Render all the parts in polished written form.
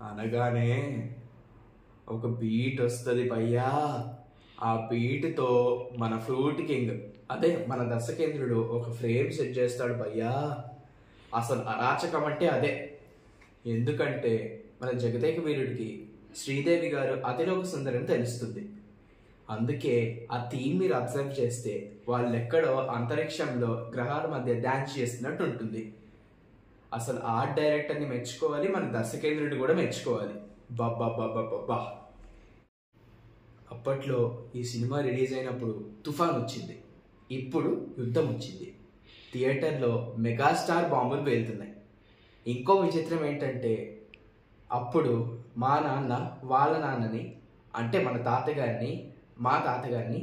అనగానే ఒక బీట్ వస్తుంది పయ్యా. ఆ బీట్తో మన ఫ్రూట్ కింగ్, అదే మన దర్శకేంద్రుడు ఒక ఫ్రేమ్ సెట్ చేస్తాడు పయ్యా. అసలు అరాచకం అంటే అదే. ఎందుకంటే మన జగదేక వీరుడికి శ్రీదేవి గారు అతిలోక సుందరని తెలుస్తుంది. అందుకే ఆ థీమ్ మీరు అబ్జర్వ్ చేస్తే వాళ్ళు ఎక్కడో అంతరిక్షంలో గ్రహాల మధ్య డాన్స్ చేస్తున్నట్టు ఉంటుంది. అసలు ఆర్ట్ డైరెక్టర్ని మెచ్చుకోవాలి, మన దర్శకేంద్రుడిని కూడా మెచ్చుకోవాలి. బాబా అప్పట్లో ఈ సినిమా రిలీజ్ అయినప్పుడు తుఫాన్ వచ్చింది, ఇప్పుడు యుద్ధం వచ్చింది. థియేటర్లో మెగాస్టార్ బాంబులు పేలుతున్నాయి. ఇంకో విచిత్రం ఏంటంటే అప్పుడు మా నాన్న వాళ్ళ నాన్నని, అంటే మన తాతగారిని, మా తాతగారిని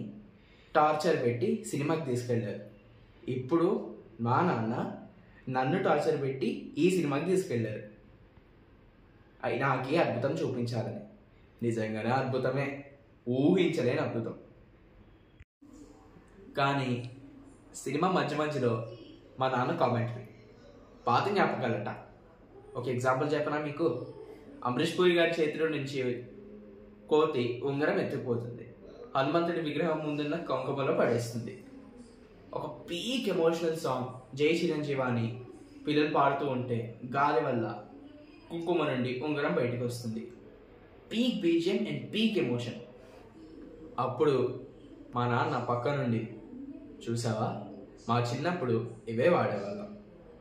టార్చర్ పెట్టి సినిమాకి తీసుకెళ్ళారు. ఇప్పుడు మా నాన్న నన్ను టార్చర్ పెట్టి ఈ సినిమాకి తీసుకెళ్ళారు. నాకే అద్భుతం చూపించాలని. నిజంగానే అద్భుతమే, ఊహించలేని అద్భుతం. కానీ సినిమా మధ్యలో మా నాన్న కామెంటరీ, పాత జ్ఞాపకాలట. ఒక ఎగ్జాంపుల్ చెప్పనా మీకు. అమరీష్ పూరి గారి చేతిలో నుంచి కోతి ఉంగరం ఎత్తుకుపోతుంది, హనుమంతుడి విగ్రహం ముందున్న కుంకుమలో పడేస్తుంది. ఒక పీక్ ఎమోషనల్ సాంగ్ జై చిరంజీవాని పిల్లలు పాడుతూ ఉంటే గాలి వల్ల కుంకుమ నుండి ఉంగరం బయటకు వస్తుంది. Peak BGM and peak emotion. అప్పుడు మా నాన్న పక్క నుండి, చూసావా మా చిన్నప్పుడు ఇవే వాడేవాళ్ళం,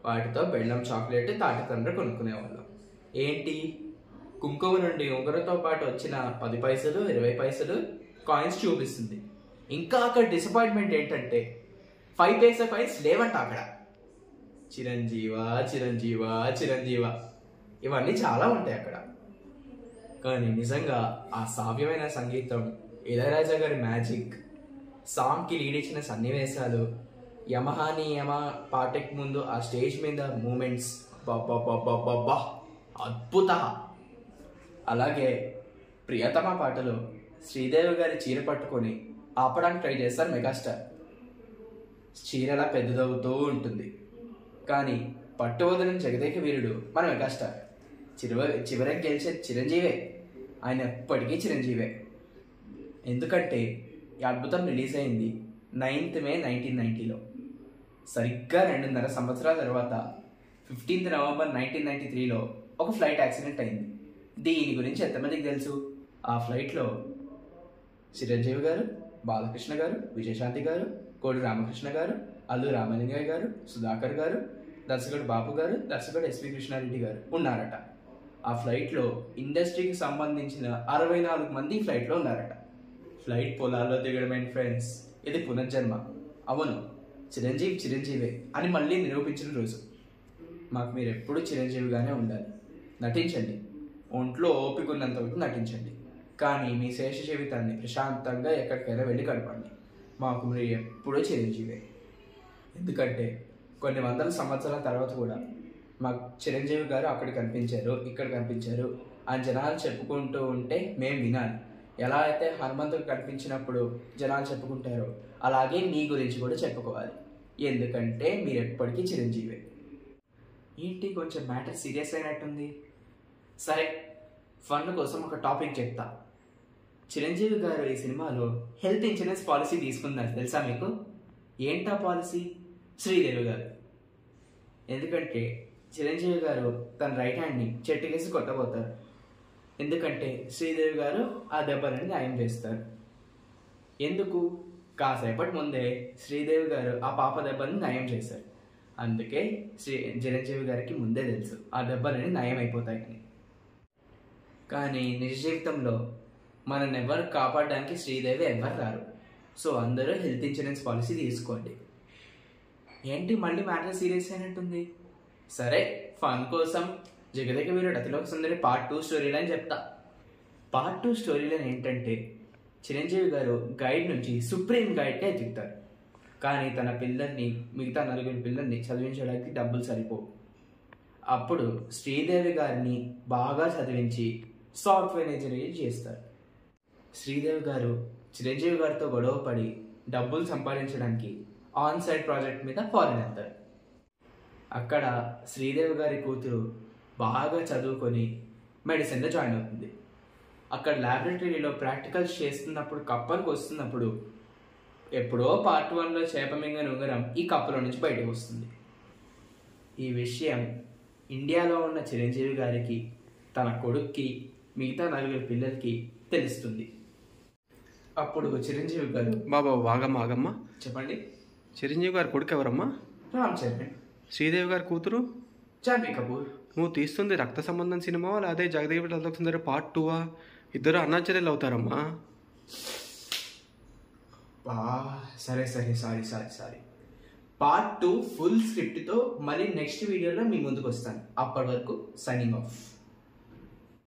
వాటితో బెల్లం చాక్లెట్ తాటితండ్ర కొనుక్కునేవాళ్ళం. ఏంటి, కుంకుమ నుండి ఉంగరంతో పాటు వచ్చిన 10 పైసలు 20 పైసలు కాయిన్స్ చూపిస్తుంది. ఇంకా అక్కడ డిసప్పాయింట్మెంట్ ఏంటంటే 5 పైసా కాయిన్స్ లేవంట అక్కడ. చిరంజీవా చిరంజీవా చిరంజీవా ఇవన్నీ చాలా ఉంటాయి అక్కడ. కానీ నిజంగా ఆ సావ్యమైన సంగీతం, ఇళయరాజా గారి మ్యాజిక్, సాంగ్కి లీడ్ ఇచ్చిన సన్నివేశాలు, యమహాని యమ పాటకి ముందు ఆ స్టేజ్ మీద మూమెంట్స్, బాబా అద్భుత. అలాగే ప్రియతమ పాటలో శ్రీదేవి గారి చీర పట్టుకొని ఆపడానికి ట్రై చేస్తారు మెగాస్టార్. చీరలా పెద్దదవుతూ ఉంటుంది, కానీ పట్టు వదలని జగదేక వీరుడు మన మెగాస్టార్. చివరికి గెలిచే చిరంజీవే, ఆయన ఎప్పటికీ చిరంజీవే. ఎందుకంటే ఈ అద్భుతం రిలీజ్ అయింది 9th May 1990లో. సరిగ్గా 2.5 సంవత్సరాల తర్వాత 15th November 1993లో ఒక ఫ్లైట్ యాక్సిడెంట్ అయింది. దీని గురించి ఎంతమందికి తెలుసు? ఆ ఫ్లైట్లో చిరంజీవి గారు, బాలకృష్ణ గారు, విజయశాంతి గారు, కోడి రామకృష్ణ గారు, అల్లు రామలింగయ్య గారు, సుధాకర్ గారు, దర్శకుడు బాపు గారు, దర్శకుడు ఎస్వి కృష్ణారెడ్డి గారు ఉన్నారట. ఆ ఫ్లైట్లో ఇండస్ట్రీకి సంబంధించిన 64 మంది ఫ్లైట్లో ఉన్నారట. ఫ్లైట్ పొలాల్లో దిగడమైన ఫ్రెండ్స్, ఇది పునర్జన్మ. అవును, చిరంజీవే అని మళ్ళీ నిరూపించిన రోజు. మాకు మీరు ఎప్పుడూ చిరంజీవిగానే ఉండాలి. నటించండి, ఒంట్లో ఓపిక ఉన్నంత వరకు నటించండి, కానీ మీ శేష జీవితాన్ని ప్రశాంతంగా ఎక్కడికైనా వెళ్ళి గడపండి. మాకు మీరు ఎప్పుడూ చిరంజీవే. ఎందుకంటే కొన్ని వందల సంవత్సరాల తర్వాత కూడా మాకు చిరంజీవి గారు అక్కడ కనిపించారు, ఇక్కడ కనిపించారు అని జనాలు చెప్పుకుంటూ ఉంటే మేము వినాలి. ఎలా అయితే హనుమంతుడు కనిపించినప్పుడు జనాలు చెప్పుకుంటారో అలాగే మీ గురించి కూడా చెప్పుకోవాలి. ఎందుకంటే మీరు ఎప్పటికీ చిరంజీవే. ఏంటి కొంచెం మ్యాటర్ సీరియస్ అయినట్టుంది? సరే, ఫన్ కోసం ఒక టాపిక్ చెప్తా. చిరంజీవి గారు ఈ సినిమాలో హెల్త్ ఇన్సూరెన్స్ పాలసీ తీసుకున్నారు, తెలుసా మీకు? ఏంటా పాలసీ? శ్రీదేవి గారు. ఎందుకంటే చిరంజీవి గారు తన రైట్ హ్యాండ్ని చెట్టుకేసి కొట్టబోతారు. ఎందుకంటే శ్రీదేవి గారు ఆ దెబ్బలని న్యాయం చేస్తారు. ఎందుకు? కాసేపటి ముందే శ్రీదేవి గారు ఆ పాప దెబ్బని న్యాయం చేశారు. అందుకే చిరంజీవి గారికి ముందే తెలుసు ఆ దెబ్బలని న్యాయం అయిపోతాయని. కానీ నిజ జీవితంలో మనల్ని ఎవరు కాపాడడానికి శ్రీదేవి ఎవరు రారు. సో అందరూ హెల్త్ ఇన్సూరెన్స్ పాలసీ తీసుకోండి. ఏంటి మళ్ళీ మ్యాటర్ సీరియస్ అయినట్టుంది? సరే, ఫన్ కోసం Jagadeka Veerudu Athiloka Sundari Part 2 story line చెప్తా. Part 2 స్టోరీ లైన్ ఏంటంటే చిరంజీవి గారు గైడ్ నుంచి సుప్రీం గైడ్గా ఎదుగుతారు. కానీ తన పిల్లల్ని, మిగతా 4 పిల్లల్ని చదివించడానికి డబ్బులు సరిపోవు. అప్పుడు శ్రీదేవి గారిని బాగా చదివించి సాఫ్ట్వేర్ ఇంజనీరింగ్ చేస్తారు. శ్రీదేవి గారు చిరంజీవి గారితో గొడవ పడి డబ్బులు సంపాదించడానికి ఆన్ సైడ్ ప్రాజెక్ట్ మీద ఫారెన్ వెళ్తారు. అక్కడ శ్రీదేవి గారి కూతురు బాగా చదువుకొని మెడిసిన్లో జాయిన్ అవుతుంది. అక్కడ ల్యాబొరేటరీలో ప్రాక్టికల్స్ చేస్తున్నప్పుడు కప్పలకు వస్తున్నప్పుడు ఎప్పుడో పార్ట్ 1లో చేపమింగని ఉంగరం ఈ కప్పలో నుంచి బయటకు వస్తుంది. ఈ విషయం ఇండియాలో ఉన్న చిరంజీవి గారికి, తన కొడుక్కి, మిగతా 4 పిల్లలకి తెలుస్తుంది. అప్పుడు చిరంజీవి గారు బాబా ఆగమ్మ చెప్పండి. చిరంజీవి గారి కొడుకు ఎవరమ్మా? రామ్ చరణ్. శ్రీదేవి గారి కూతురు జాన్వీ కపూర్. నువ్వు తీస్తుంది రక్త సంబంధం సినిమా అదే జగదేవి ప్రసాద్ సుందరి పార్ట్ 2 ఇద్దరు అన్నాచర్యలు అవుతారమ్మా. సరే సారీ. పార్ట్ 2 ఫుల్ స్క్రిప్ట్తో మళ్ళీ నెక్స్ట్ వీడియోలో మీ ముందుకు వస్తాను. అప్పటి వరకు సైనింగ్ ఆఫ్.